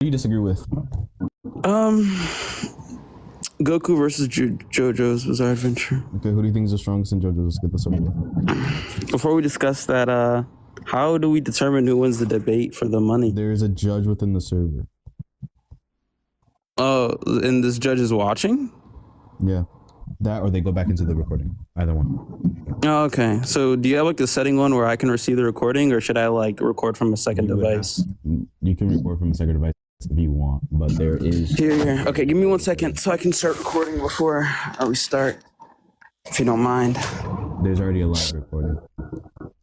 do you disagree with? Um, Goku versus JoJo's Bizarre Adventure. Okay, who do you think is the strongest in JoJo? Let's get this over with. Before we discuss that, how do we determine who wins the debate for the money? There's a judge within the server. Oh, and this judge is watching? Yeah. That or they go back into the recording. Either one. Oh, okay. So do you have like the setting one where I can receive the recording, or should I like record from a second device? You can record from a second device if you want, but there is... Here. Okay, give me 1 second so I can start recording before we start, if you don't mind. There's already a live recording.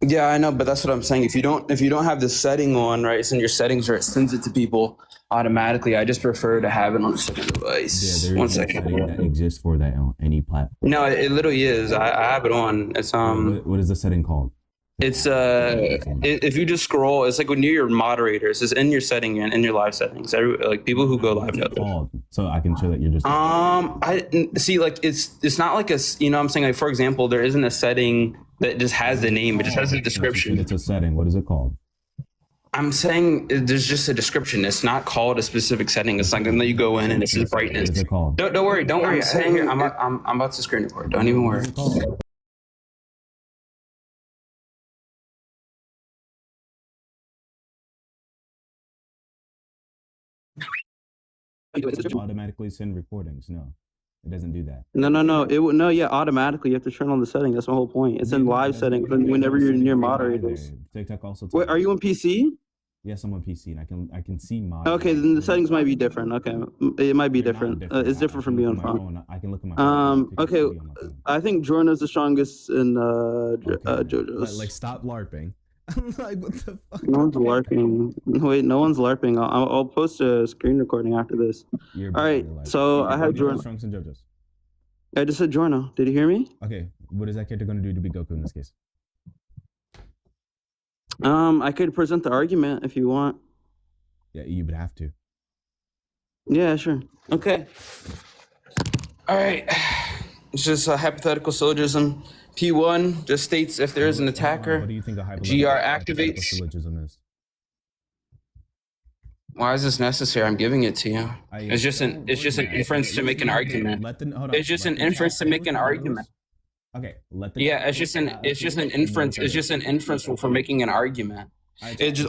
Yeah, I know, but that's what I'm saying. If you don't have this setting on, right, it's in your settings where it sends it to people automatically. I just prefer to have it on a second device. Yeah, there is 1 a second. setting that exists for that on any platform. No, it literally is. I have it on. It's What is the setting called? It's if you just scroll, it's like when you're moderators, it's in your setting and in your live settings. Like people who go live. So I can show that you're just. I see. Like it's not like I'm saying, like, for example, there isn't a setting that just has the name, it just has a description. It's a setting. What is it called? I'm saying there's just a description. It's not called a specific setting. It's like, and then you go in and it's just brightness. What is it called? Don't worry. I'm saying here. I'm about to screen record. Don't even worry. Automatically send recordings. No, it doesn't do that. No. It would yeah. Automatically, you have to turn on the setting. That's my whole point. It's in live settings whenever you're near moderators. TikTok also. Wait, are you on PC? Yes, I'm on PC, and I can see my. Okay, then the settings might be different. Okay, it might be different. It's different from me on phone. I can look at my phone. Okay, I think Jordan's the strongest in JoJo's. Like, stop LARPing. I'm like, what the fuck? No one's LARPing. Wait, no one's LARPing. I'll post a screen recording after this. All right, so I have Jordan. Strongest in JoJo's. I just said Jordan. Did you hear me? Okay, what is that character going to do to be Goku in this case? I could present the argument if you want. Yeah, you would have to. Yeah, sure. Okay. All right. It's just a hypothetical syllogism. P1 just states if there is an attacker, what do you think a GR activates. Syllogism is? Why is this necessary? I'm giving it to you. It's just an inference to make an argument. It's just an inference to make an argument. Okay, it's just an inference. It's just an inference for making an argument.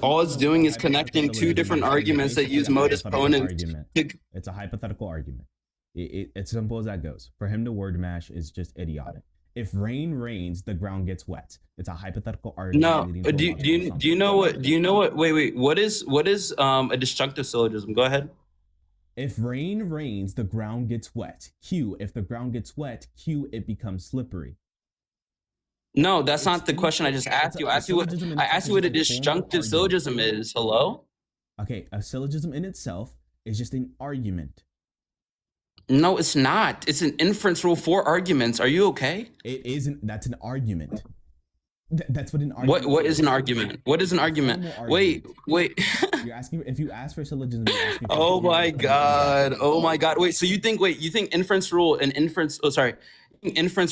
All it's doing is connecting two different arguments that use modus ponens. It's a hypothetical argument. It's simple as that goes. For him to word mash is just idiotic. If rain rains, the ground gets wet. It's a hypothetical argument. No, do you know what? Wait. What is a disjunctive syllogism? Go ahead. If rain rains, the ground gets wet. Q, if the ground gets wet, Q, it becomes slippery. No, that's not the question I just asked you. I asked you what a disjunctive syllogism is. Hello? Okay, a syllogism in itself is just an argument. No, it's not. It's an inference rule for arguments. Are you okay? It isn't. That's an argument. That's what an argument is. What is an argument? What is an argument? Wait. You're asking if you ask for syllogism. Oh my god. Wait, so you think inference rule and inference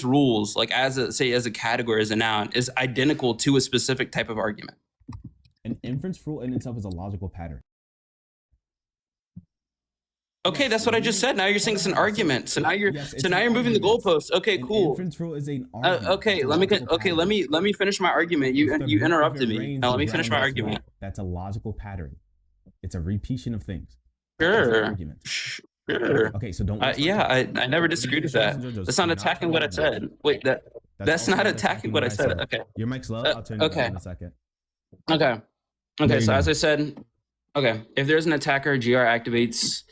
rules, like as a category, as a noun, is identical to a specific type of argument? An inference rule in itself is a logical pattern. Okay, that's what I just said. Now you're saying it's an argument. So now you're moving the goalposts. Okay, cool. Inference rule is an argument. Let me finish my argument. You interrupted me. Now let me finish my argument. That's a logical pattern. It's a repetition of things. Sure. Sure. Okay, so don't. I never disagreed with that. That's not attacking what I said. Wait, that's not attacking what I said. Okay. Your mic's low. I'll turn it on in a second. Okay. So as I said, if there's an attacker, GR activates.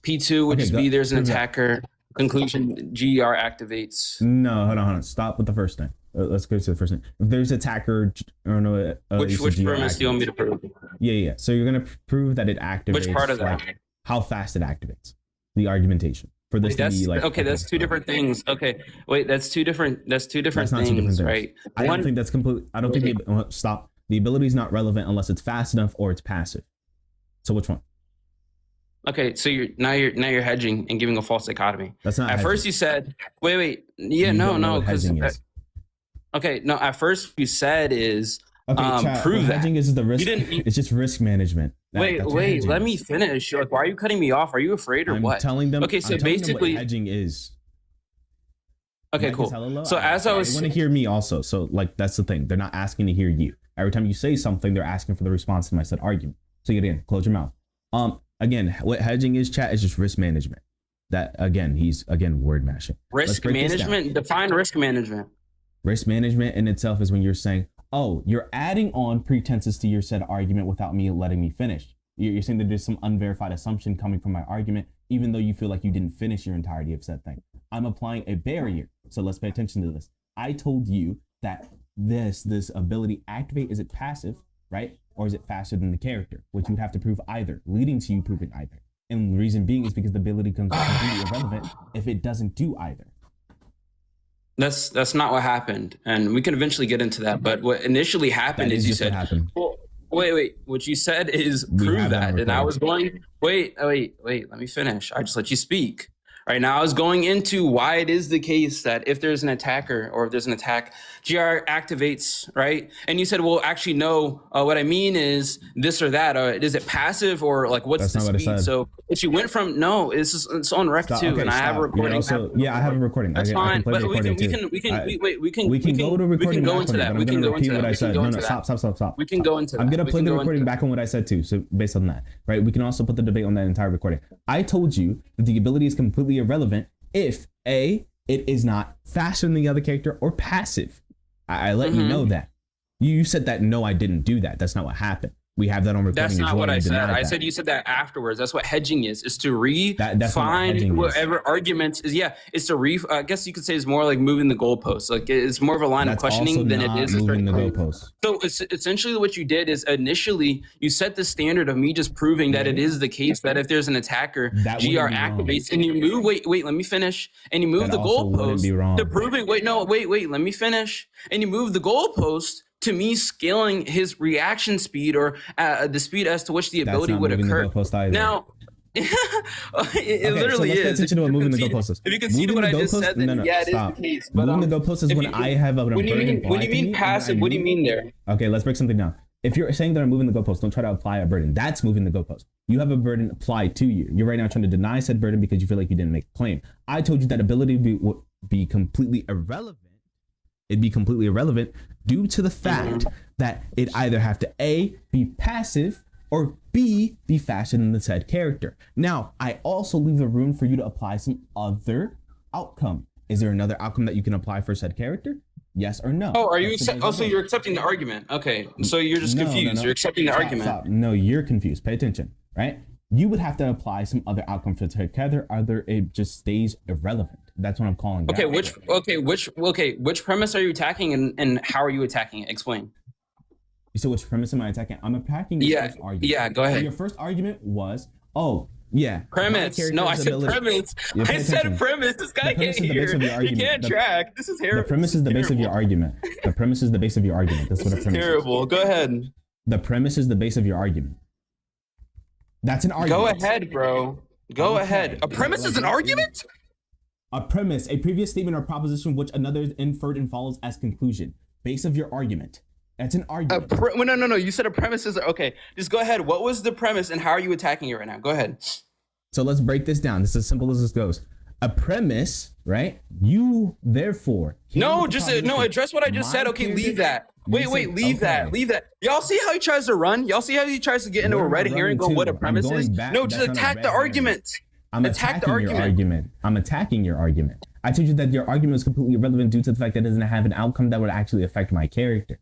P2 would just be there's an attacker. Conclusion, GR activates. No, hold on. Stop with the first thing. Let's go to the first thing. If there's attacker, I don't know. Which premise do you want me to prove? Yeah. So you're gonna prove that it activates. Which part of that? How fast it activates. The argumentation for this to be like. Okay, that's two different things. Okay, wait, that's two different things, right? I don't think that's complete. I don't think stop. The ability is not relevant unless it's fast enough or it's passive. So which one? Okay, so you're hedging and giving a false dichotomy. That's not. At first you said, wait, yeah, no, because. Okay, no. At first you said is Okay, chat, prove what that. hedging is the risk. You didn't. It's just risk management. Wait, That's what hedging let is. me finish. Like, why are you cutting me off? Are you afraid or I'm what? telling them. Okay, so I'm telling them basically, what hedging is. okay, Mike cool. is hella low. So as I They was, want to hear me also. So like that's the thing. They're not asking to hear you. Every time you say something, they're asking for the response to my said argument. So again, close your mouth. Again, what hedging is, chat, is just risk management. That again, he's word mashing. risk management. Define risk management. Risk management in itself is when you're saying, oh, you're adding on pretenses to your said argument without me letting me finish. You're saying that there's some unverified assumption coming from my argument, even though you feel like you didn't finish your entirety of said thing. I'm applying a barrier. So let's pay attention to this. I told you that this ability activate, is it passive, right? Or is it faster than the character? Which you'd have to prove either, leading to you proving either. And the reason being is because the ability becomes completely irrelevant if it doesn't do either. That's not what happened, and we can eventually get into that. But what initially happened is you said, well, wait. What you said is prove that, and I was going. Wait. Let me finish. I just let you speak. Right now, I was going into why it is the case that if there's an attacker or if there's an attack, GR activates, right? And you said, well, actually, no. What I mean is this or that. Is it passive or like what's the speed? So if you went from it's on rec too, and I have a recording. I have a recording. That's fine, but we can go to recording. We can go into that. We can go into that. No, stop. We can go into that. I'm gonna play the recording back on what I said too. So based on that, right? We can also put the debate on that entire recording. I told you that the ability is completely irrelevant if A, it is not faster than the other character or passive. I let you know that. You said that, no, I didn't do that. That's not what happened. We have that on recording. That's not what I said. I said you said that afterwards. That's what hedging is to refine whatever arguments is. Yeah, it's to I guess you could say it's more like moving the goalposts. Like it's more of a line of questioning than it is moving the goalposts. So it's essentially what you did is initially you set the standard of me just proving that it is the case that if there's an attacker, GR activates and you move. Wait, let me finish. And you move the goalpost to proving. Wait, let me finish. And you move the goalpost to me scaling his reaction speed or the speed as to which the ability would occur. Now, it literally is. Let's pay attention to what moving the goalpost is. If you can see what I just said, then yeah, it is the case. But moving the goalpost is when I have a burden. What do you mean passive? What do you mean there? Okay, let's break something down. If you're saying that I'm moving the goalpost, don't try to apply a burden. That's moving the goalpost. You have a burden applied to you. You're right now trying to deny said burden because you feel like you didn't make a claim. I told you that ability would be completely irrelevant. It'd be completely irrelevant due to the fact that it either have to A, be passive, or B, be faster than the said character. Now, I also leave the room for you to apply some other outcome. Is there another outcome that you can apply for said character? Yes or no? Oh, so you're accepting the argument. Okay, so you're just confused. No. You're accepting the argument. Stop. No, you're confused. Pay attention, right? You would have to apply some other outcome for the said character, either it just stays irrelevant. That's what I'm calling. Which premise are you attacking and how are you attacking it? Explain. So which premise am I attacking? I'm attacking your first argument. Yeah, go ahead. So your first argument was, premise. No, I said premise. I said premise. This guy can't hear. He can't track. This is terrible. The premise is the base of your argument. The premise is the base of your argument. That's what a premise is. Terrible. Go ahead. The premise is the base of your argument. That's an argument. Go ahead, bro. Go ahead. A premise is an argument? A premise, a previous statement or proposition which another is inferred and follows as conclusion. Base of your argument. That's an argument. No. You said a premise is okay. Just go ahead. What was the premise and how are you attacking it right now? Go ahead. So let's break this down. This is as simple as this goes. A premise, right? You therefore. Address what I just said. Okay, leave that. Wait, leave that. Y'all see how he tries to run? Y'all see how he tries to get into a red herring and go what a premise is? No, just attack the argument. I'm attacking your argument. I'm attacking your argument. I told you that your argument is completely irrelevant due to the fact that it doesn't have an outcome that would actually affect my character.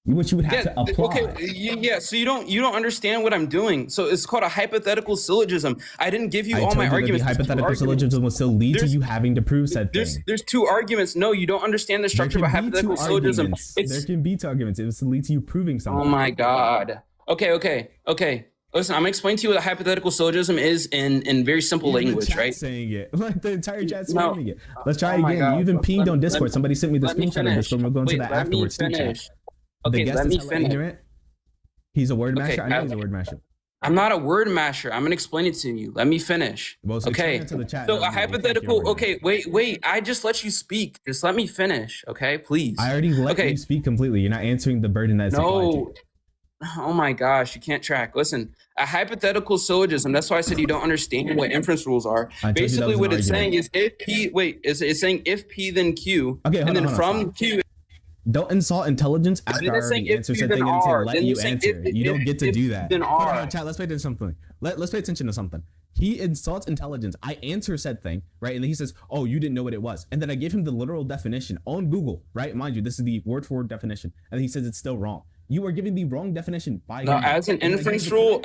Which you would have to apply. Okay, so you don't understand what I'm doing. So it's called a hypothetical syllogism. I didn't give you all my arguments. The hypothetical syllogism will still lead to you having to prove said thing. There's two arguments. No, you don't understand the structure of a hypothetical syllogism. There can be two arguments. It will lead to you proving something. Oh my God. Okay. Listen, I'm gonna explain to you what a hypothetical syllogism is in very simple language, right? Saying it. Like the entire chat saying it. Let's try again. God. You even pinged on Discord. Somebody sent me the screenshot of Discord. We'll go into that afterwards. Okay, let me finish. Ignorant. He's a word masher. I know he's a word masher. I'm not a word masher. I'm gonna explain it to you. Let me finish. Well, so Okay. explain it to the chat. So No, a no, we can't hypothetical. hear Okay, wait. I just let you speak. Just let me finish. Okay, please. I already let Okay. you speak completely. You're not answering the burden that's applied to you. No. Oh my gosh, you can't track. Listen, a hypothetical syllogism. That's why I said you don't understand what inference rules are. I told you that Basically, was an what it's saying argument. is if P. Wait, it's saying if P then Q. Okay, hold and on, then hold on, from Q. Don't insult intelligence after I Then it's saying already if answered P said then thing and say R. let Then you it's saying answer. You don't get to do that. Then Hold R. on, chat. Let's pay attention to something. Let's pay attention to something. He insults intelligence. I answer said thing, right? And then he says, "Oh, you didn't know what it was." And then I give him the literal definition on Google, right? Mind you, this is the word for word definition, and he says it's still wrong. You are giving the wrong definition by No, Google. as an inference rule,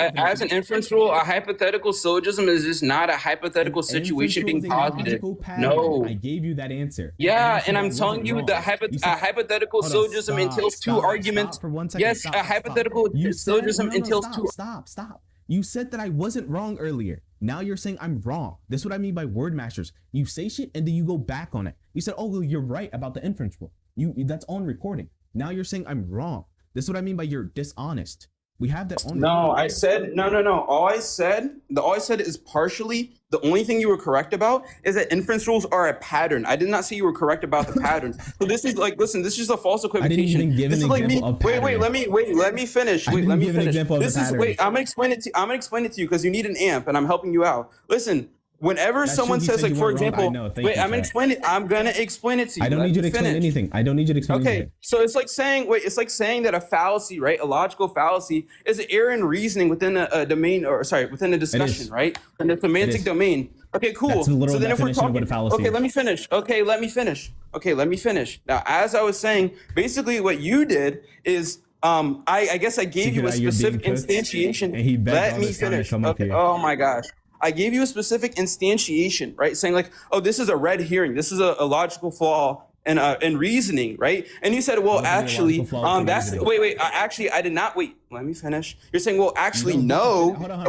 a hypothetical syllogism is just not a hypothetical situation being positive. No. I gave you that answer. Yeah, and I'm telling you a hypothetical syllogism entails two arguments. For 1 second. Yes, a hypothetical syllogism entails two. Stop. You said that I wasn't wrong earlier. Now you're saying I'm wrong. This is what I mean by word masters. You say shit and then you go back on it. You said, "Oh, well, you're right about the inference rule." That's on recording. Now you're saying I'm wrong. This is what I mean by you're dishonest. We have that on. No, I said no. All I said is partially. The only thing you were correct about is that inference rules are a pattern. I did not say you were correct about the pattern. So this is like, listen, this is just a false equivocation. I didn't even give this an is example like me. of pattern. Let me finish. Wait, let me finish. This is wait. I'm gonna explain it to you because you need an amp, and I'm helping you out. Listen. Whenever someone says, like, for example, wait, I'm gonna explain it. I'm gonna explain it to you. I don't need you to explain anything. Okay, so it's like saying, that a fallacy, right? A logical fallacy is an error in reasoning within a domain, within a discussion, right? In the semantic domain. Okay, cool. That's the literal so then if we're definition of what a fallacy okay, is. let me finish. Now, as I was saying, basically what you did is I guess I gave you a specific instantiation. And he let me finish. Okay. Oh my gosh. I gave you a specific instantiation, right? Saying like, oh, this is a red herring. This is a logical flaw in reasoning, right? And you said, well, actually, actually, I did not. Wait, let me finish. You're saying, well, actually, no. Hold on.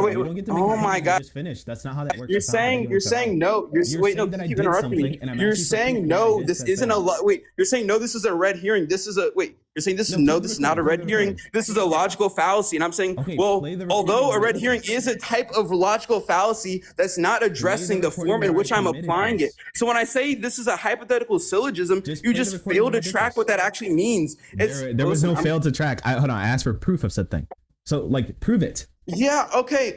Oh my God. Just finish. That's not how that works. You're saying no. Keep interrupting me. You're saying no. This isn't a wait. You're saying no. This is a red herring. This is a wait. You're saying this is this is not a red herring. This is a logical fallacy. And I'm saying, well, although a red herring is a type of logical fallacy, that's not addressing the form in which I'm applying it. So when I say this is a hypothetical syllogism, you just fail to track what that actually means. There was no fail to track. Hold on. I asked for proof of said thing. So like, prove it. Yeah. Okay.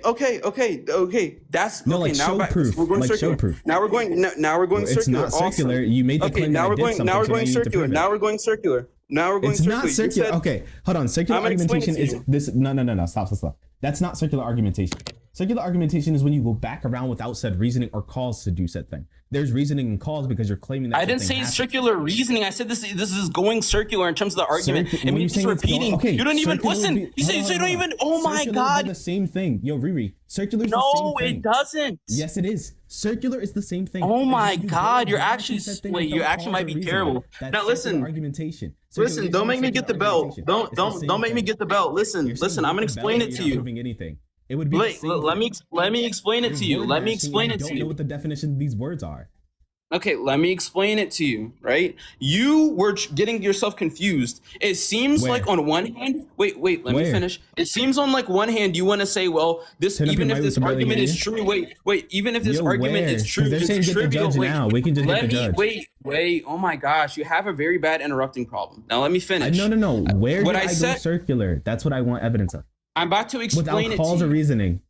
That's no, like, now show proof. We're going like circular. Show proof. Now we're going It's circular. not circular. Awesome. You made the claim. Now we're going circular. Now we're going circular. It's not circular. Okay, hold on. Circular argumentation is this. No. Stop. That's not circular argumentation. Circular argumentation is when you go back around without said reasoning or cause to do said thing. There's reasoning and cause because you're claiming that. I didn't say circular reasoning. I said this is going circular in terms of the argument. It means just repeating. Okay, you don't even listen. You don't even. Oh my God. The same thing. Yo, Riri. Circular is the same thing. No, it doesn't. Yes, it is. Circular is the same thing. Oh my God. You're actually you actually might be terrible. Now listen. Argumentation. Listen. Don't make me get the belt. Don't make me get the belt. Listen. I'm gonna explain it to you. Anything. It would be let me explain it to you. Let me explain it to you. I don't know what the definition of these words are. Okay, let me explain it to you, right? You were getting yourself confused. It seems like on one hand, wait, let me finish. It seems on like one hand you want to say, well, even if this argument is true, even if this argument is true, they're saying get the judge now. We can just get the judge. Wait, oh my gosh, you have a very bad interrupting problem. Now let me finish. No. Where did I go circular? That's what I want evidence of. I'm about to explain without cause or reasoning.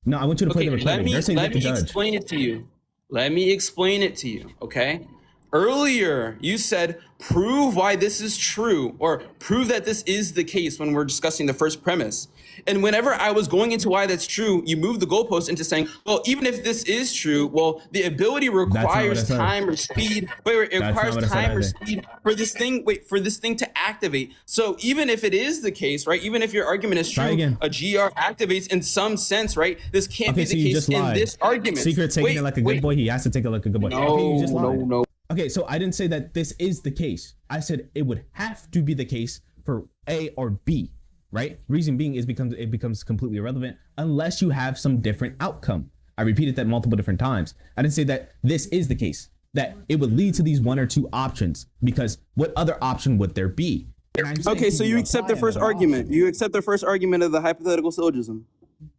No, I want you to play the recording. They're saying let me explain it to you. Let me explain it to you, okay? Earlier, you said, prove why this is true, or prove that this is the case when we're discussing the first premise. And whenever I was going into why that's true, you moved the goalpost into saying, well, even if this is true, well, the ability requires time or speed. It requires time or speed for this thing to activate. So even if it is the case, right, even if your argument is true, a GR activates in some sense, right? This can't be the case in this argument. Secret taking it like a good boy. He has to take it like a good boy. No. Okay, so I didn't say that this is the case. I said it would have to be the case for A or B, right? Reason being is it becomes completely irrelevant unless you have some different outcome. I repeated that multiple different times. I didn't say that this is the case, that it would lead to these one or two options, because what other option would there be? Okay, so you accept the first argument. You accept the first argument of the hypothetical syllogism.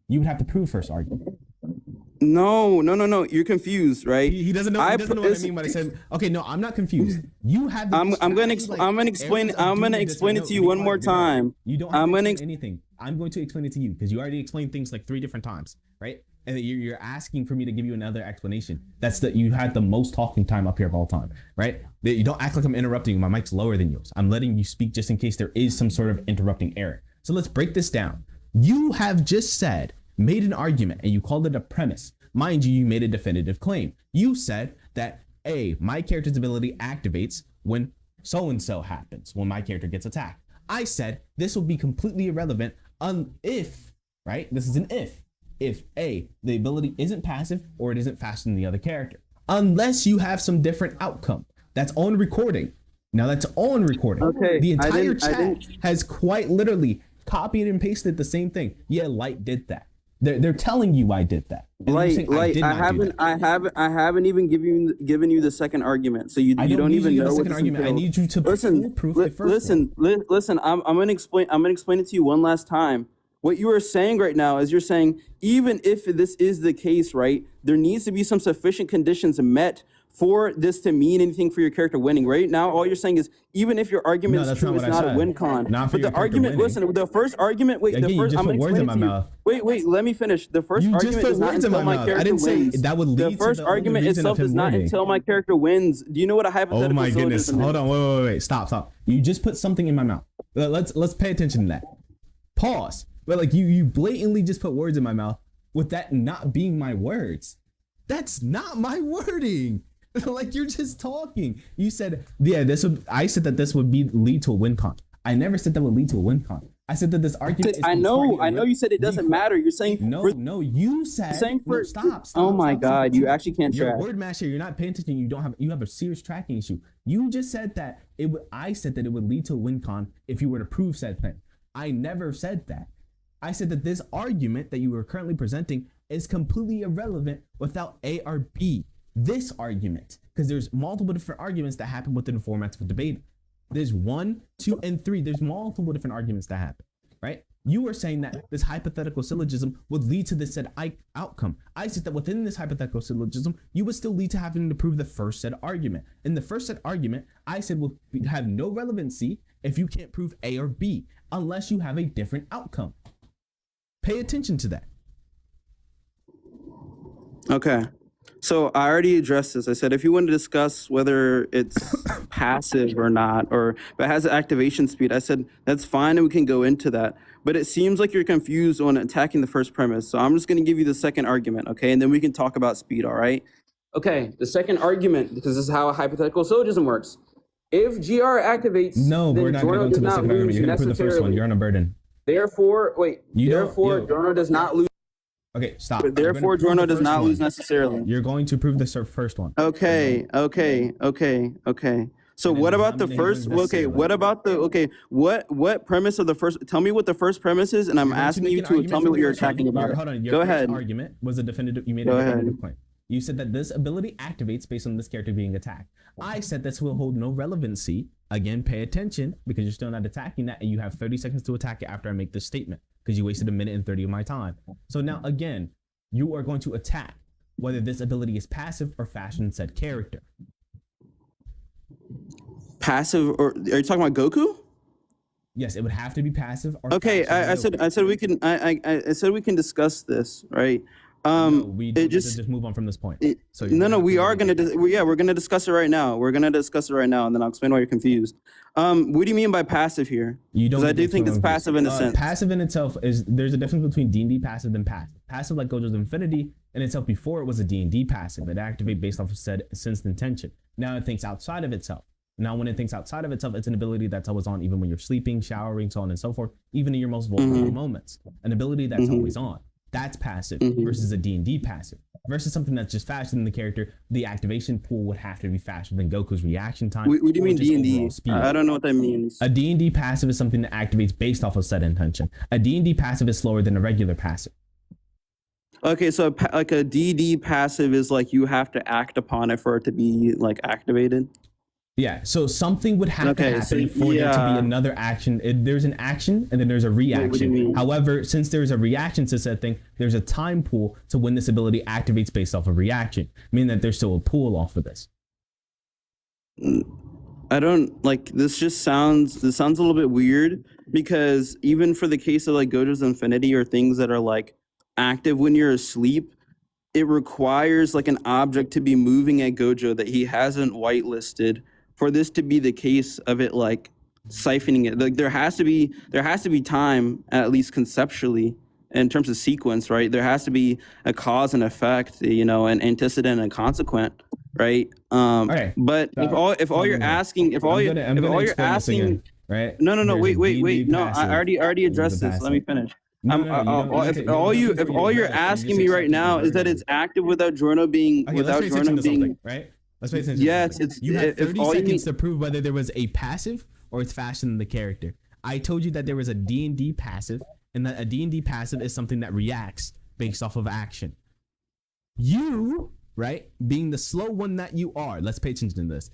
You would have to prove first argument. No. You're confused, right? He doesn't know. He doesn't know what I mean when I said. Okay, no, I'm not confused. You have. I'm gonna explain it to you one more time. You don't have to explain anything. I'm going to explain it to you because you already explained things like 3 different times, right? And you're asking for me to give you another explanation. That's that you had the most talking time up here of all time, right? You don't act like I'm interrupting you. My mic's lower than yours. I'm letting you speak just in case there is some sort of interrupting error. So let's break this down. You have just made an argument and you called it a premise. Mind you, you made a definitive claim. You said that my character's ability activates when so-and-so happens, when my character gets attacked. I said this will be completely irrelevant if, right? This is an if the ability isn't passive or it isn't faster than the other character, unless you have some different outcome. That's on recording. Now that's on recording. Okay. The entire chat has quite literally copied and pasted the same thing. Yeah, Light did that. They're telling you I did that. Light, I haven't even given you the second argument. So you don't even know what argument. I need you to prove the first one. Listen. I'm gonna explain it to you one last time. What you are saying right now is you're saying even if this is the case, right, there needs to be some sufficient conditions met for this to mean anything for your character winning. Right now, all you're saying is even if your argument is true, it's not a win con. But the argument, listen, the first argument. Wait, the first. I'm gonna explain it to you. Wait. Let me finish. The first argument is not until my character wins. That would lead the first argument itself is not until my character wins. Do you know what a hypothetical? Oh my goodness! Hold on. Wait. Stop. You just put something in my mouth. Let's pay attention to that. Pause. But like you blatantly just put words in my mouth with that not being my words. That's not my wording. Like you're just talking. You said, I said that this would lead to a win con. I never said that would lead to a win con. I said that this argument. I know you said it doesn't matter. You're saying you said. Stop. Oh my God, you actually can't track. You're word master. You're not paying attention. You have a serious tracking issue. You just said that I said that it would lead to a win con if you were to prove said thing. I never said that. I said that this argument that you were currently presenting is completely irrelevant without A or B. This argument, because there's multiple different arguments that happen within the formats of debate. There's 1, 2, and 3. There's multiple different arguments that happen, right? You were saying that this hypothetical syllogism would lead to this said outcome. I said that within this hypothetical syllogism, you would still lead to having to prove the first said argument. In the first said argument, I said will have no relevancy if you can't prove A or B, unless you have a different outcome. Pay attention to that. Okay. So I already addressed this. I said if you want to discuss whether it's passive or not, or if it has an activation speed, I said that's fine and we can go into that. But it seems like you're confused on attacking the first premise. So I'm just going to give you the second argument, okay? And then we can talk about speed, all right? Okay, the second argument, because this is how a hypothetical syllogism works. If GR activates, no, we're not going to go into the second argument. You're going to prove the first one. You're on a burden. Therefore, Jorno does not lose. Okay, stop. Therefore, Jorno does not lose necessarily. You're going to prove the first one. Okay. So what about the first? Okay, what about the? What premise of the first? Tell me what the first premise is, and I'm asking you to tell me what you're attacking about. Hold on. Go ahead. Argument was a definitive. You made a definitive claim. You said that this ability activates based on this character being attacked. I said this will hold no relevancy. Again, pay attention because you're still not attacking that, and you have 30 seconds to attack it after I make this statement because you wasted 1 minute and 30 of my time. So now, again, you are going to attack whether this ability is passive or faster than said character. Passive, or are you talking about Goku? Yes, it would have to be passive. Or okay, I said we can. I said we can discuss this, right? We just move on from this point. We're gonna discuss it right now. And then I'll explain why you're confused. What do you mean by passive here? Because I do think it's passive in a sense. Passive in itself there's a difference between D&D passive and passive. Passive, like Gojo's Infinity in itself, before it was a D&D passive. It activates based off of said sensed intention. Now it thinks outside of itself. Now, when it thinks outside of itself, it's an ability that's always on, even when you're sleeping, showering, so on and so forth, even in your most vulnerable moments. An ability that's always on. That's passive versus a D&D passive. Versus something that's just faster than the character, the activation pool would have to be faster than Goku's reaction time. What do you mean D&D? I don't know what that means. A D&D passive is something that activates based off of set intention. A D&D passive is slower than a regular passive. Okay, so like a DD passive is like you have to act upon it for it to be like activated? Yeah, so something would have to Okay, happen so, for there to be yeah. another action. There's an action and then there's a What do you reaction. mean? However, since there's a reaction to said thing, there's a time pool to when this ability activates based off of reaction, meaning that there's still a pool off of this. I don't like this. This sounds a little bit weird because even for the case of like Gojo's Infinity or things that are like active when you're asleep, it requires like an object to be moving at Gojo that he hasn't whitelisted for this to be the case of it like siphoning it. Like there has to be time, at least conceptually, in terms of sequence, right? There has to be a cause and effect, an antecedent and consequent, right? Okay. But if all you're asking, right? no, There's a wait, D&D no, I passive. already There's addressed a this. Let me passive. finish. No, no, you don't- you If don't- all you you don't if all you're asking me right now is that it's active without Giorno being Okay, let's pay attention to being something, right? Let's pay attention. Yeah, to something. it's- You have if 30 all you seconds need- to prove whether there was a passive or it's faster than the character. I told you that there was a D&D passive, and that a D&D passive is something that reacts based off of action. You, right, being the slow one that you are, let's pay attention to this,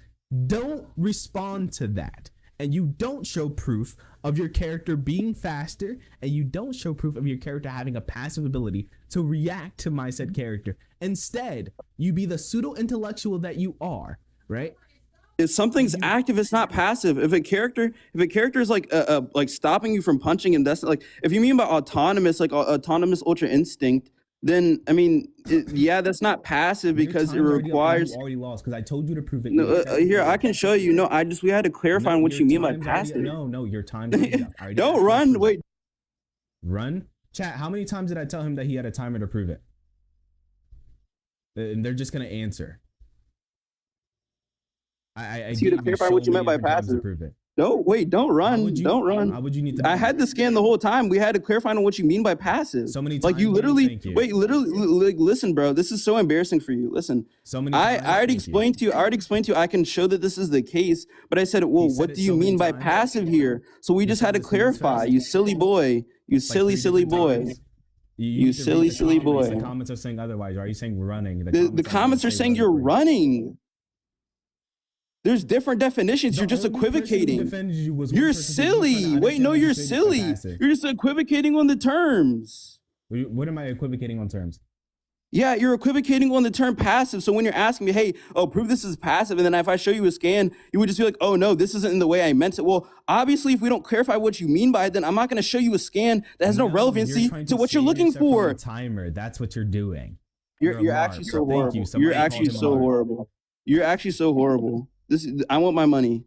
don't respond to that. And you don't show proof of your character being faster, and you don't show proof of your character having a passive ability to react to my said character. Instead, you be the pseudo-intellectual that you are, right? If something's active, it's not passive. If a character is like stopping you from punching, and that's like if you mean by autonomous, like autonomous ultra instinct, then I mean, that's not passive because it Your time's already up, requires. you already lost because I told you to prove it. No, here I can show you. No, we had to clarify on what your you mean by time's already up. passive. No, your time's already up. I already Don't asked you to run. prove it. Wait. Run? Chat, how many times did I tell him that he had a timer to prove it? And they're just gonna answer. I See, to gave clarify so what you many meant by different times to passive. prove it. No, wait. Don't How run. would you- Don't run. How would you need to? I had the scan the whole time. We had to clarify on what you mean by passive. So many Like you times, literally thank you. wait, literally like listen, bro. This is so embarrassing for you. Listen. So many. I times, already thank you. explained to you. I already explained to you. I can show that this is the case, but I said, well, said what it do you so many mean by times. passive here? So we just said had to it so many clarify. times. You silly boy. You Like silly, three silly different boy. times. You need to read silly, the silly comments. boy. The comments are saying otherwise. Or are you saying we're running? The comments are saying you're running. There's different definitions. You're just equivocating. You're silly. Wait, no, you're silly. You're just equivocating on the terms. What am I equivocating on terms? Yeah, you're equivocating on the term passive. So when you're asking me, hey, prove this is passive, and then if I show you a scan, you would just be like, oh no, this isn't in the way I meant it. Well, obviously, if we don't clarify what you mean by it, then I'm not going to show you a scan that has no relevancy trying to what you're save looking yourself from for. a timer. That's what you're doing. You're a actually mark. so Thank horrible. you. You're Somebody actually called him so a mark. horrible. You're actually so horrible. I want my money.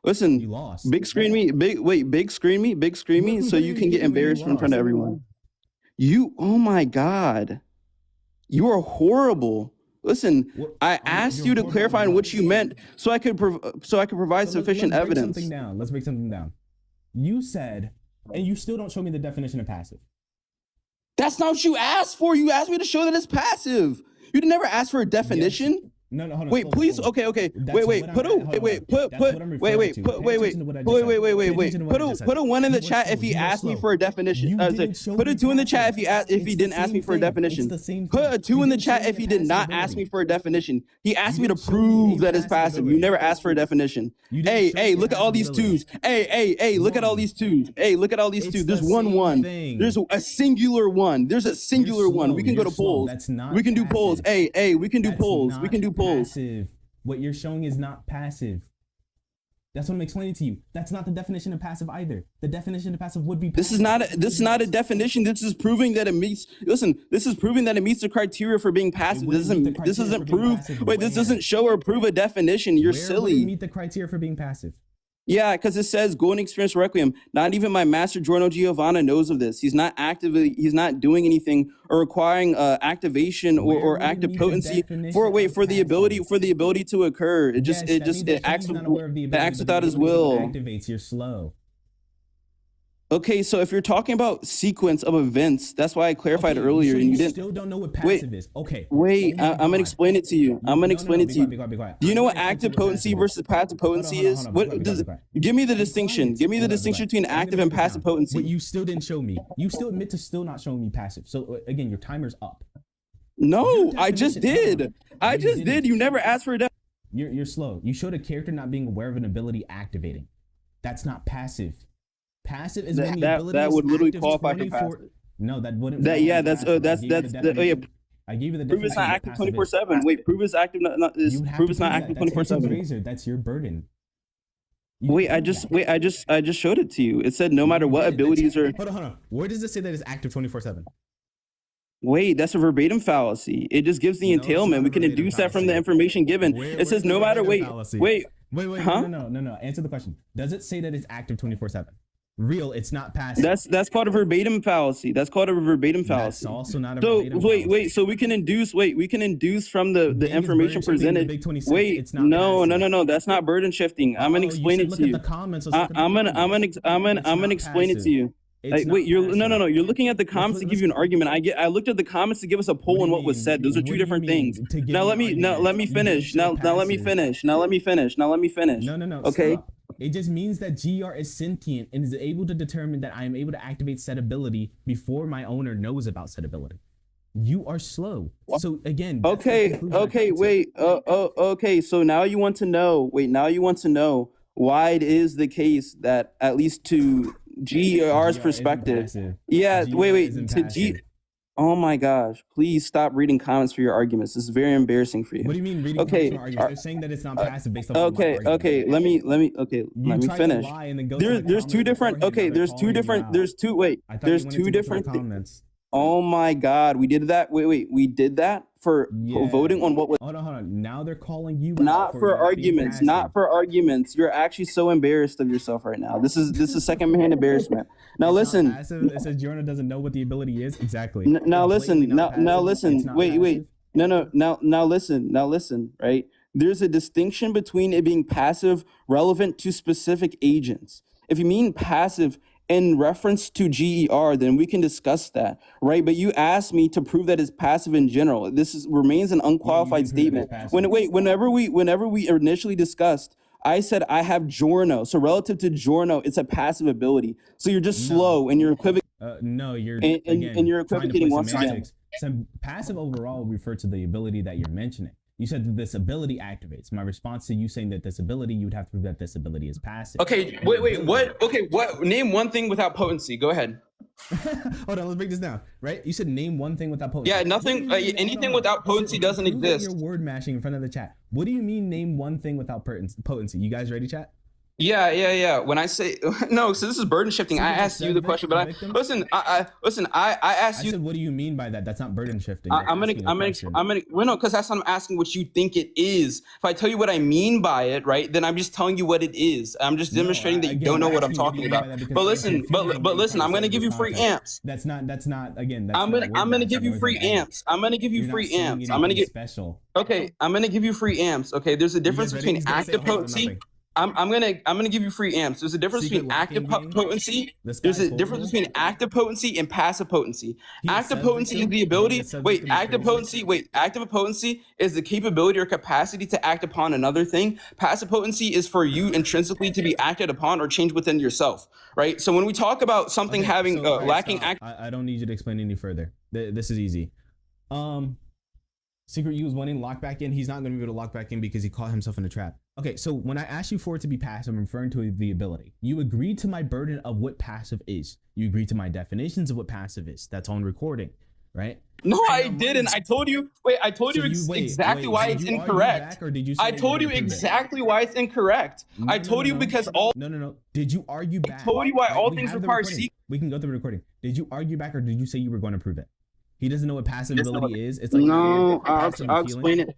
Listen, You lost. big screen me, big screen me, so you can get embarrassed in front of everyone. Oh my God, you are horrible. Listen, I asked you to clarify on what you meant, so I could provide sufficient evidence. Let's break something down. You said, and you still don't show me the definition of passive. That's not what you asked for. You asked me to show that it's passive. You never asked for a definition. No, hold on. Wait, please. Okay. Wait. Put a one in the chat if he asked me for a definition. Put a 2 in the chat if he didn't ask me for a definition. Put a 2 in the chat if he did not ask me for a definition. He asked me to prove that it's passive. You never asked for a definition. Hey, look at all these 2s. Hey, look at all these 2s. Hey, look at all these 2s. There's one. There's a singular one. There's a singular one. We can go to polls. We can do polls. Hey, we can do polls. We can do polls. Passive. What you're showing is not passive. That's what I'm explaining to you. That's not the definition of passive either. The definition of passive would be passive. This is not a definition. This is proving that it meets. Listen, this is proving that it meets the criteria for being passive. This doesn't prove. Wait, this doesn't show or prove a defenation. You're silly. Where would it meet the criteria for being passive? Yeah, because it says go and experience Requiem. Not even my master Giorno Giovanna knows of this. He's not not doing anything or requiring activation or active potency for the ability to occur. It acts without his will. Activates, you're slow. Okay, so if you're talking about sequence of events, that's why I clarified earlier, and you didn't. Still don't know what passive is. Okay. Wait, I'm gonna explain it to you. Be quiet. Do you know what active potency versus passive potency is? Give me the distinction. Give me the distinction between active and passive potency. But you still didn't show me. You still admit to still not showing me passive. So again, your timer's up. No, I just did. You never asked for a You're slow. You showed a character not being aware of an ability activating. That's not passive. Passive is when the ability that is would literally active qualify for 24. passive. No, that wouldn't. That yeah, that's passive. that's I gave you that's the the oh yeah. definition. I gave you the Prove it's not definition active of passive 24/7. Wait, prove it's active not is. is You would have prove to it's not prove active that. That's 24/7. Razor. That's your burden. You Wait, proved that. I just showed it to you. It said no matter what did. abilities are. Hold on. Where does it say that it's active 24/7? Wait, that's a verbatim fallacy. It just gives the No, it's not entailment. a We can verbatim induce that from the fallacy. information given. It says no matter. Wait, Wait, huh? no. Answer the question. Does it say that it's active 24/7? Real, it's not passive. That's called a verbatim fallacy. That's called a verbatim fallacy. That's also not a So verbatim fallacy. wait. So we can induce. Wait, we can induce from the Being information is burden shifting in the presented. Big 26, Wait, it's not no. passive. That's not burden shifting. I'm gonna Oh, explain you it said to look you. at the comments. Let's look at the I'm gonna comments. explain it to you. It's Like, not wait, you're passive. no. You're looking at the comments to give you an argument. I looked at the comments to give us a poll What on do what you was mean? said. Those are What two do you different mean things. to give Now an let me argument? finish. You Now did say let me passive. finish. Now let me finish. No. Okay. Stop. It just means that GR is sentient and is able to determine that I am able to activate said ability before my owner knows about said ability. You are slow. So again. that's the Okay. conclusion I Okay. came to. Wait. Okay. So now you want to know. Wait. Now you want to know why it is the case that at least to GR's GR perspective. isn't passive. Yeah. GR Wait. isn't To passive. Oh my gosh! Please stop reading comments for your arguments. This is very embarrassing for you. What do you mean reading Okay, comments from arguments? They're saying that it's not passive based off of my Okay. argument. Let me You let me tried to finish. lie and then go to the There's two comments different. beforehand, Okay. now they're There's two calling you different. out. There's two. Wait. I thought There's you wanted two to go to the different. comments. Oh my God! We did that. Wait. We did that for Yeah. voting on what was. Hold on. Now they're calling you out Not for not being arguments. passive. Not for arguments. You're actually so embarrassed of yourself right now. This is secondhand embarrassment. Now It's not listen. passive. It says Giorno doesn't know what the ability is. Exactly. Now It's listen. blatantly not Now passive. listen. It's not Wait. passive. No. Now listen. Right. There's a distinction between it being passive relevant to specific agents. If you mean passive in reference to GER, then we can discuss that, right? But you asked me to prove that it's passive in general. Remains an unqualified can prove that it's statement. passive. Whenever we initially discussed, I said I have Giorno. So relative to Giorno, it's a passive ability. So you're just No. slow and you're equivocating. No, you're And again you're trying to equivocating play once again. semantics. So passive overall refer to the ability that you're mentioning. You said that this ability activates. My response to you saying that this ability, you would have to prove that this ability is passive. Okay, wait, what? Okay, what? Name one thing without potency. Go ahead. Hold on, let's break this down. Right? You said name one thing without potency. Yeah, nothing. What do you mean- Anything hold on. without potency doesn't Prove that exist. You're word mashing in front of the chat. What do you mean name one thing without potency? You guys ready, chat? Yeah. When I say no, so this is burden shifting. I asked you the question, but I victim? listen. I asked I you. said, what do you mean by that? That's not burden shifting. I'm gonna. Well, no, because that's what I'm asking. What you think it is? If I tell you what I mean by it, right, then I'm just telling you what it is. I'm just demonstrating that you again, don't know I'm what I'm asking talking what do you mean about. by that because But I'm listen, confused on what but you're listen. trying I'm to gonna say give with you free context. amps. That's not again. That's I'm not gonna word give mash. you free amps. I'm gonna give you You're not free saying amps. I'm gonna anything give. special. Okay, I'm gonna give you free amps. Okay, there's a difference ready? between He's gonna say active all or potency. nothing. I'm gonna give you free amps. There's a difference Secret between active locking game? potency. This There's guy's a difference horrible. between active potency and passive potency. He a Active sub potency is victim? the Being a ability. sub Wait, victim is active crazy. potency. Wait, active potency is the capability or capacity to act upon another thing. Passive potency is for you intrinsically to be acted upon or changed within yourself. Right. So when we talk about something Okay, having so, all right, lacking stop. act. I don't need you to explain any further. This is easy. Secret U is winning. Lock back in. He's not going to be able to lock back in because he caught himself in a trap. Okay, so when I asked you for it to be passive, I'm referring to the ability. You agreed to my burden of what passive is. You agreed to my definitions of what passive is. That's on recording, right? No, I didn't. I told you. Wait, I told So you exactly why did it's you argue incorrect. back or did you say I that told were you gonna prove it? exactly why it's incorrect. I told you because all. No. Did you argue back? told you why all we things have the require recording. We can go through the recording. Did you argue back or did you say you were going to prove it? He doesn't know what passive ability is. It's like No, passive I'll feeling. explain it.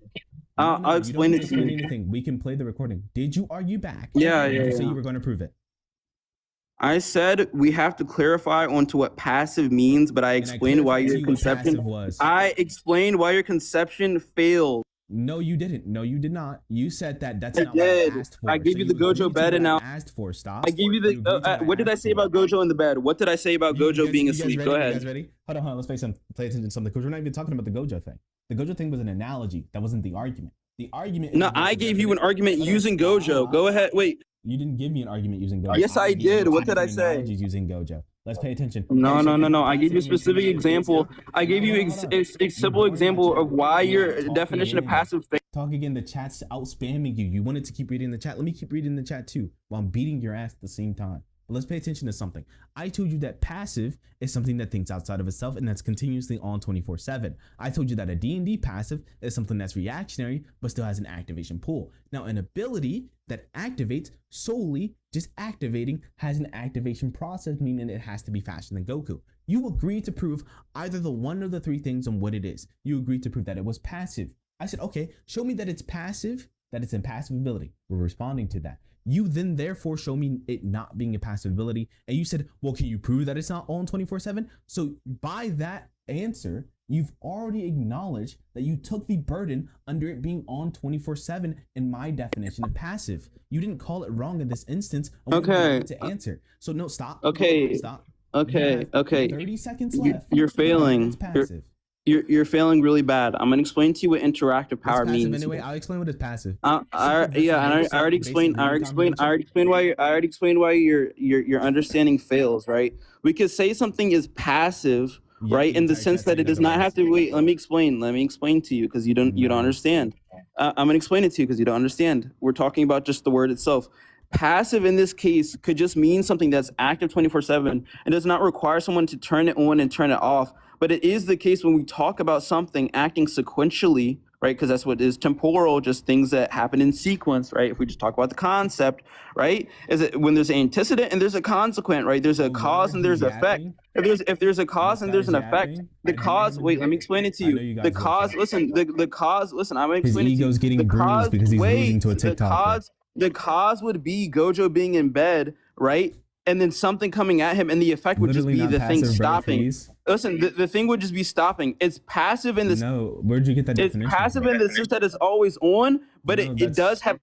I'll explain you it don't to need you. anything. We can play the recording. Did you argue back? Yeah, Or did yeah, you say yeah. you were going to prove it? I said we have to clarify onto what passive means, but I And explained why clarified to your you what passive conception. was. I explained why your conception failed. No, you didn't. No, you did not. You said that that's I not what I did. asked for. I gave So you the Gojo agreed to bed what and I now asked for. Stop. I gave you agreed to the. What did I asked say about for. Gojo in the bed? What did I say about You Gojo guys- being you guys asleep? ready? Go You ahead. guys ready? Hold on. Let's pay attention to something because we're not even talking about the Gojo thing. The Gojo thing was an analogy. That wasn't the argument. The argument. No, is I the gave you an definition. argument Hold on, using Gojo. stop. Go ahead. Wait. You didn't give me an argument using Gojo. Yes, I gave you did. two What did I different say? analogies using Gojo. Let's pay attention. No. I gave you a Passive specific means- example. I gave you Hold on. a simple example of why your definition of passive failed. Talk again. The chat's out spamming you. You wanted to keep reading the chat. Let me keep reading the chat too while I'm beating your ass at the same time. But let's pay attention to something. I told you that passive is something that thinks outside of itself and that's continuously on 24/7. I told you that a D&D passive is something that's reactionary but still has an activation pool. Now, an ability that activates solely just activating has an activation process, meaning it has to be faster than Goku. You agreed to prove either the one or the three things on what it is. You agreed to prove that it was passive. I said, okay, show me that it's passive, that it's a passive ability. We're responding to that. You then therefore show me it not being a passive ability. And you said, well, can you prove that it's not on 24/7? So by that answer, you've already acknowledged that you took the burden under it being on 24/7 in my definition of passive. You didn't call it wrong in this instance. Okay. To answer. So no, stop. Okay. Stop. Okay. Okay. 30 seconds left. You're failing. It's passive. You're failing really bad. I'm gonna explain to you what interactive power It's passive means. anyway. I'll explain what is passive. I already explained why your understanding fails, right? We could say something is passive, Yeah, right, the in the entire sense chat's that it saying does not have to otherwise. wait. Let me explain to you because you don't understand. I'm gonna explain it to you because you don't understand. We're talking about just the word itself. Passive in this case could just mean something that's active 24/7 and does not require someone to turn it on and turn it off. But it is the case when we talk about something acting sequentially, right? Because that's what is temporal, just things that happen in sequence, right? If we just talk about the concept, right? Is it when there's an antecedent and there's a consequent, right? There's a cause and there's effect. If there's a cause and there's an effect, the cause. Wait, let me explain it to you. The cause. Listen. The cause. Listen. I'm gonna explain it to you. His ego's getting bruised because he's losing to a TikToker. The cause would be Gojo being in bed, right? And then something coming at him, and the effect would Literally just be not the thing passive, bro, stopping. please. Listen, the thing would just be stopping. It's passive in this. No, where'd you get that It's definition passive from? in the sense that it's always on, but No, it that's- does have.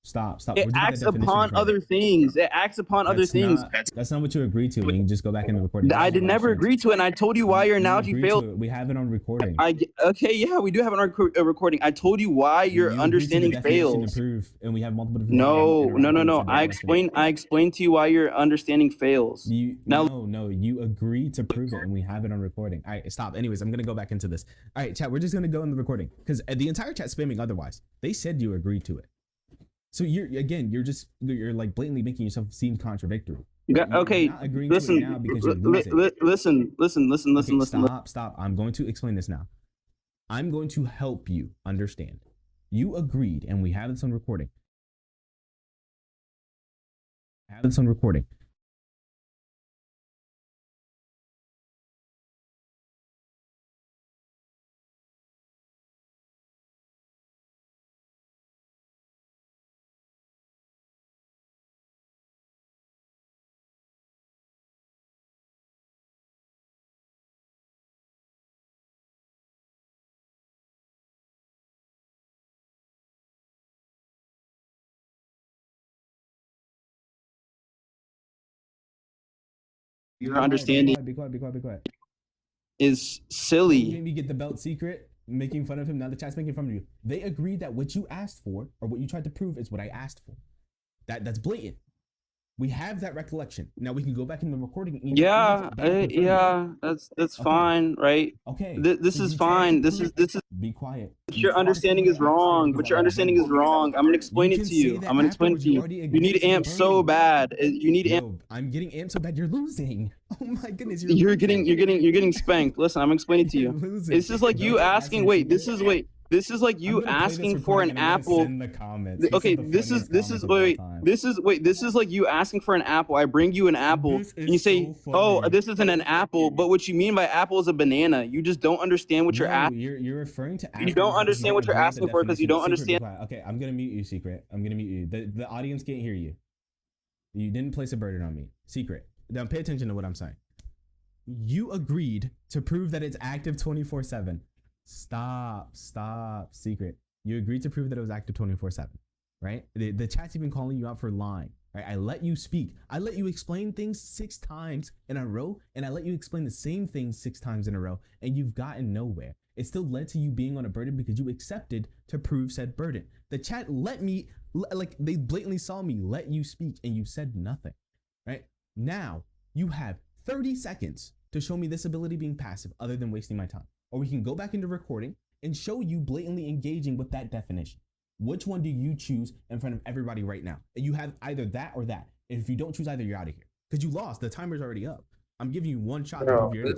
Stop. It Where'd you get that acts definition upon from? other things. It acts upon other That's things. That's not what you agreed to. We can just go back in the recording. I did never agree to it, and I told you why your analogy agreed to failed. it. We have it on recording. Okay, yeah, we do have a recording. I told you why your You agreed to the understanding definition fails. to prove, and we have multiple different. No. I explained to you why your understanding fails. No, you agreed to prove it, and we have it on recording. All right, stop. Anyways, I'm gonna go back into this. All right, chat. We're just gonna go in the recording because the entire chat spamming otherwise. They said you agreed to it. So you're like blatantly making yourself seem contradictory. Okay, You're not agreeing listen. to it now because you're losing. Listen. Stop. I'm going to explain this now. I'm going to help you understand. You agreed, and we have this on recording. Your understanding Be quiet. is You silly. made me get the belt secret, making fun of him. Now the chat's making fun of you. They agreed that what you asked for, or what you tried to prove, is what I asked for. That's blatant. We have that recollection. Now we can go back in the recording. And That's fine, right? Okay. This is fine. This is. Be quiet. Your understanding is wrong. But your understanding is wrong. I'm gonna explain it to you. I'm gonna explain it to you. You need amp so bad. You need amp. I'm getting amped so bad. You're losing. Oh my goodness. You're getting spanked. Listen, I'm explaining to you. This is like you asking. Wait. This is like you asking for an apple. Okay, this is like you asking for an apple. I bring you an apple, and you say, "Oh, this isn't an apple." But what you mean by apple is a banana. You just don't understand what you're asking. You're referring to. You don't understand what you're asking for because you don't understand. Okay, I'm gonna mute you, Secret. I'm gonna mute you. The audience can't hear you. You didn't place a burden on me, Secret. Now pay attention to what I'm saying. You agreed to prove that it's active 24/7. Stop, Secret. You agreed to prove that it was active 24/7, right? The chat's even calling you out for lying, right? I let you speak. I let you explain things 6 times in a row, and I let you explain the same thing 6 times in a row, and you've gotten nowhere. It still led to you being on a burden because you accepted to prove said burden. The chat let me, like they blatantly saw me let you speak, and you said nothing, right? Now you have 30 seconds to show me this ability being passive other than wasting my time. Or we can go back into recording and show you blatantly engaging with that definition. Which one do you choose in front of everybody right now? And you have either that or that. If you don't choose either, you're out of here because you lost. The timer's already up. I'm giving you one shot to Bro, prove your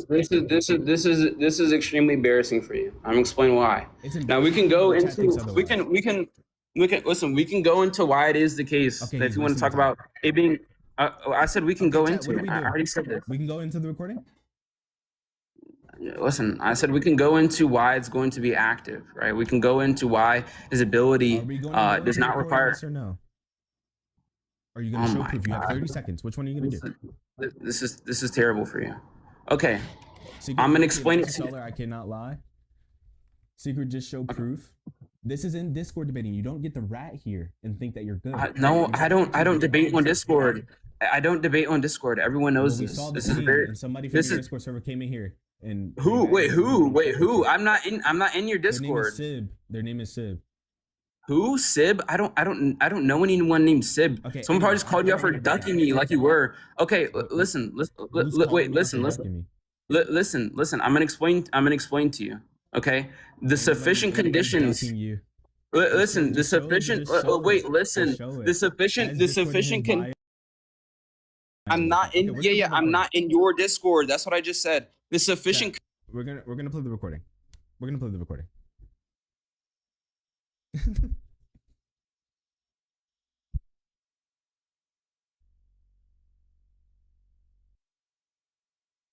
this is extremely embarrassing for you. I'm explaining why. Now we can go into we can go into why it is the case Okay, that if you want to talk about it being. I said we can go into it. I already said this. We can go into the recording. Listen, I said we can go into why it's going to be active, right? We can go into why his ability does not require. Yes or no? Are you going to show proof? You have 30 seconds. Which one are you going to do? This is terrible for you. Okay, Secret, I'm gonna explain it to you. I cannot lie. Secret, just show proof. This is in Discord debating. You don't get the rat here and think that you're good. No, I don't debate on Discord. I don't debate on Discord. Everyone knows this. This is very. And somebody from your Discord server came in here and who? Wait, who? I'm not in your Discord. Their name is Sib. Who? Sib? I don't know anyone named Sib. Okay, Someone probably just called you out for ducking me like you were. Okay, listen. Listen. I'm gonna explain to you. Okay, the sufficient conditions. Listen, the sufficient. Wait, listen. The sufficient. I'm not in. Yeah. I'm not in your Discord. That's what I just said. The sufficient. We're gonna play the recording. We're gonna play the recording.